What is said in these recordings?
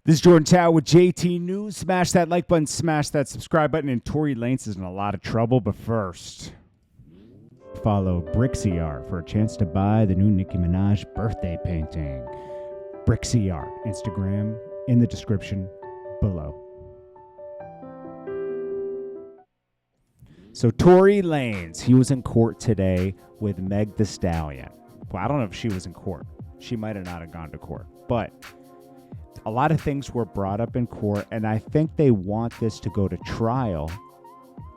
This is Jordan Tower with JT News. Smash that like button, smash that subscribe button, and Tory Lanez is in a lot of trouble. But first, follow BRIXXYART for a chance to buy the new Nicki Minaj birthday painting. BRIXXYART, Instagram, in the description below. So Tory Lanez, he was in court today with Meg the Stallion. Well, I don't know if she was in court. She might have not have gone to court, but a lot of things were brought up in court, and I think they want this to go to trial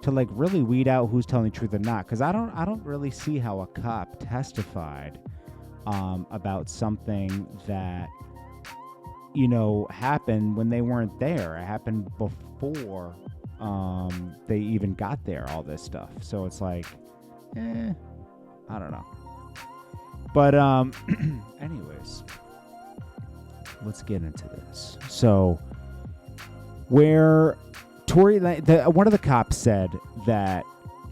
to like really weed out who's telling the truth or not. Because I don't really see how a cop testified about something that happened when they weren't there. It happened before they even got there. All this stuff, so it's like, I don't know. But anyways. Let's get into this. So, where Tory Lanez, one of the cops said that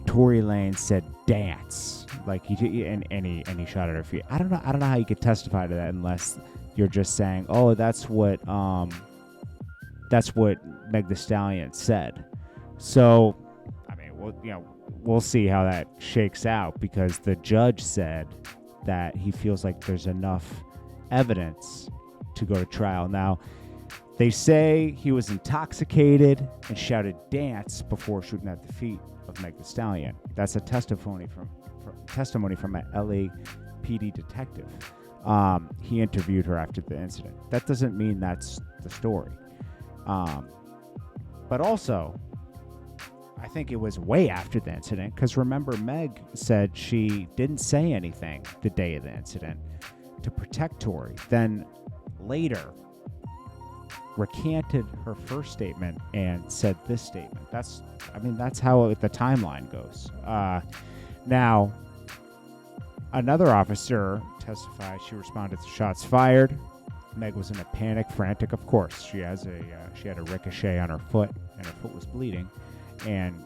Tory Lanez said dance, like he shot at her feet. I don't know how you could testify to that unless you're just saying, oh, that's what Meg the Stallion said. So, I mean, we'll see how that shakes out, because the judge said that he feels like there's enough evidence to go to trial. Now, they say he was intoxicated and shouted dance before shooting at the feet of Meg the Stallion. That's a testimony from an LAPD detective. He interviewed her after the incident. That doesn't mean that's the story. But also, I think it was way after the incident, because remember, Meg said she didn't say anything the day of the incident to protect Tory. Then later recanted her first statement and said this statement. That's how the timeline goes. Now, another officer testified. She responded to shots fired. Meg was in a panic, frantic. Of course, she had a ricochet on her foot, and her foot was bleeding, and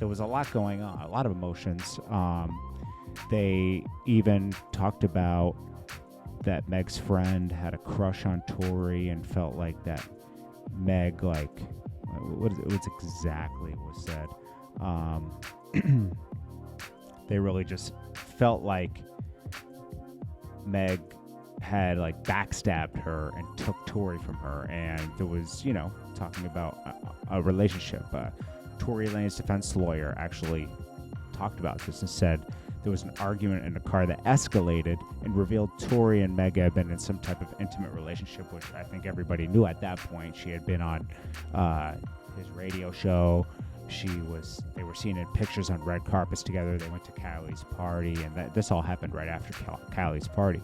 there was a lot going on, a lot of emotions. They even talked about that Meg's friend had a crush on Tory and felt like that Meg, like, what's exactly was said. They really just felt like Meg had like backstabbed her and took Tory from her, and there was, talking about a relationship. Tory Lanez's defense lawyer actually talked about this and said there was an argument in the car that escalated and revealed Tory and Meg had been in some type of intimate relationship, which I think everybody knew at that point. She had been on his radio show. They were seen in pictures on red carpets together. They went to Kylie's party, and this all happened right after Kylie's party.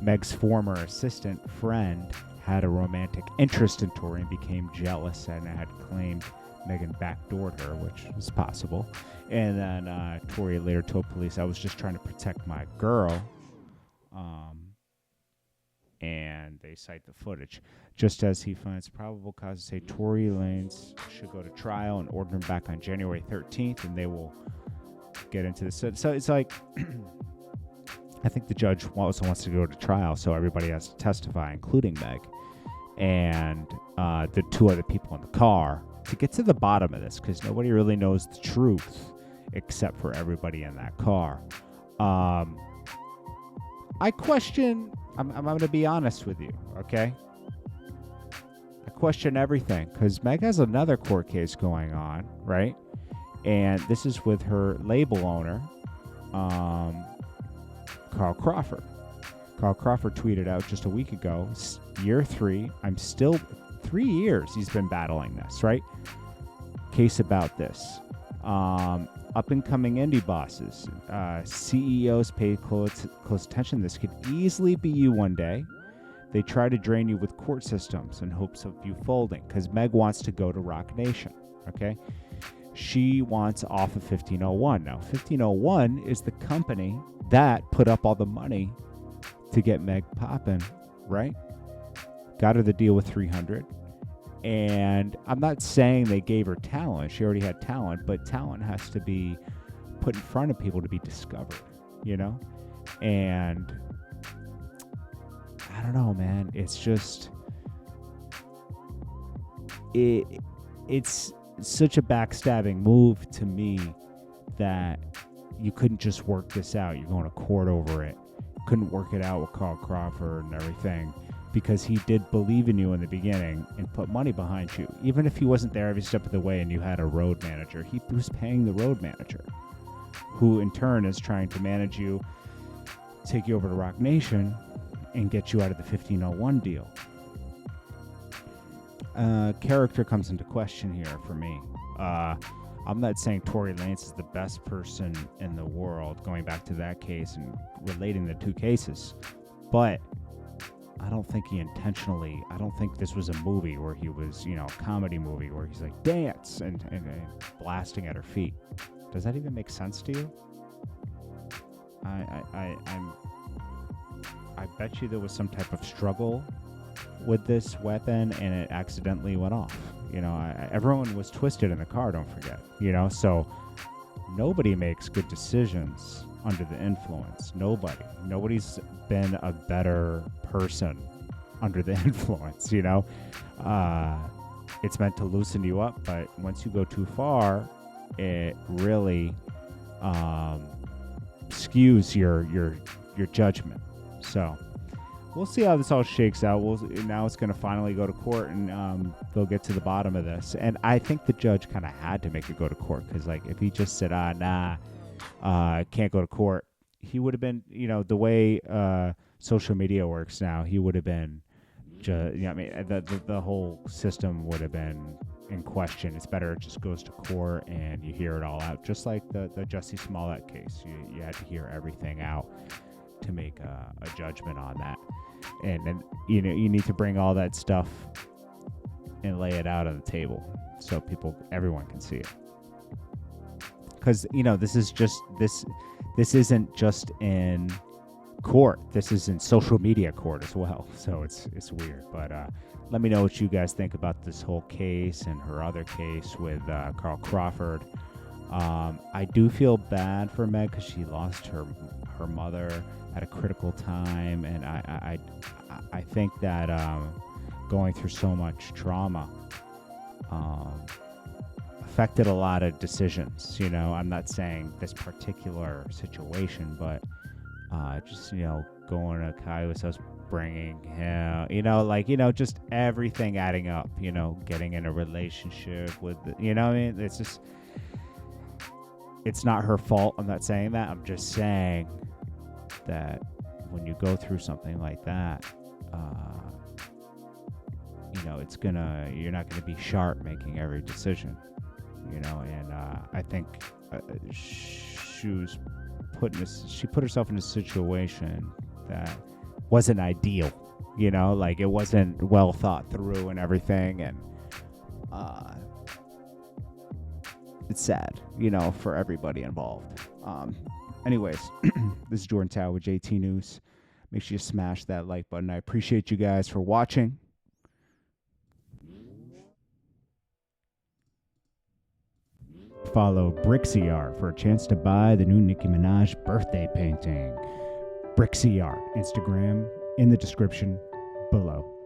Meg's former assistant friend had a romantic interest in Tory and became jealous and had claimed Megan backdoored her, which is possible. And then Tory later told police, I was just trying to protect my girl. And they cite the footage. Just as he finds probable cause to say Tory Lanez should go to trial and order him back on January 13th, and they will get into this. So it's like, I think the judge also wants to go to trial, so everybody has to testify, including Meg and the two other people in the car, to get to the bottom of this, because nobody really knows the truth except for everybody in that car. I question, I'm going to be honest with you, okay? I question everything, because Meg has another court case going on, right? And this is with her label owner, Carl Crawford. Carl Crawford tweeted out just a week ago, year 3, 3 years he's been battling this, right? Case about this. Up-and-coming indie bosses, CEOs pay close attention. This could easily be you one day. They try to drain you with court systems in hopes of you folding, because Meg wants to go to Rock Nation, okay? She wants off of 1501. Now, 1501 is the company that put up all the money to get Meg popping, right? Got her the deal with 300. And I'm not saying they gave her talent. She already had talent, but talent has to be put in front of people to be discovered, And I don't know, man. It's just it's such a backstabbing move to me that you couldn't just work this out. You're going to court over it. Couldn't work it out with Carl Crawford and everything, because he did believe in you in the beginning and put money behind you. Even if he wasn't there every step of the way and you had a road manager, he was paying the road manager, who in turn is trying to manage you, take you over to Rock Nation, and get you out of the 1501 deal. Character comes into question here for me. I'm not saying Tory Lanez is the best person in the world, going back to that case and relating the two cases, but I don't think he intentionally, I don't think this was a movie where he was, a comedy movie where he's like, dance, and blasting at her feet. Does that even make sense to you? I bet you there was some type of struggle with this weapon and it accidentally went off. Everyone was twisted in the car, don't forget. So nobody makes good decisions under the influence. Nobody's been a better person under the influence. It's meant to loosen you up, but once you go too far, it really skews your judgment. So we'll see how this all shakes out. Now it's going to finally go to court, and they'll get to the bottom of this. And I think the judge kind of had to make it go to court, because if he just said, can't go to court, he would have been, the way social media works now, he would have been, the whole system would have been in question. It's better it just goes to court and you hear it all out. Just like the Jussie Smollett case, you had to hear everything out to make a judgment on that. And then, you need to bring all that stuff and lay it out on the table so everyone can see it. Because, this isn't just in court. This is in social media court as well. So it's weird. But let me know what you guys think about this whole case and her other case with Carl Crawford. I do feel bad for Meg because she lost her mother at a critical time, and I think that going through so much trauma affected a lot of decisions. I'm not saying this particular situation, but just going to Kai's house, bringing him, just everything adding up. Getting in a relationship with, it's just, it's not her fault. I'm not saying that. I'm just saying that when you go through something like that, you're not gonna be sharp making every decision, and I think she put herself in a situation that wasn't ideal, it wasn't well thought through and everything, and it's sad, for everybody involved. Anyways, this is Jordan Tower with JT News. Make sure you smash that like button. I appreciate you guys for watching. Follow BRIXXYART for a chance to buy the new Nicki Minaj birthday painting. BRIXXYART, Instagram in the description below.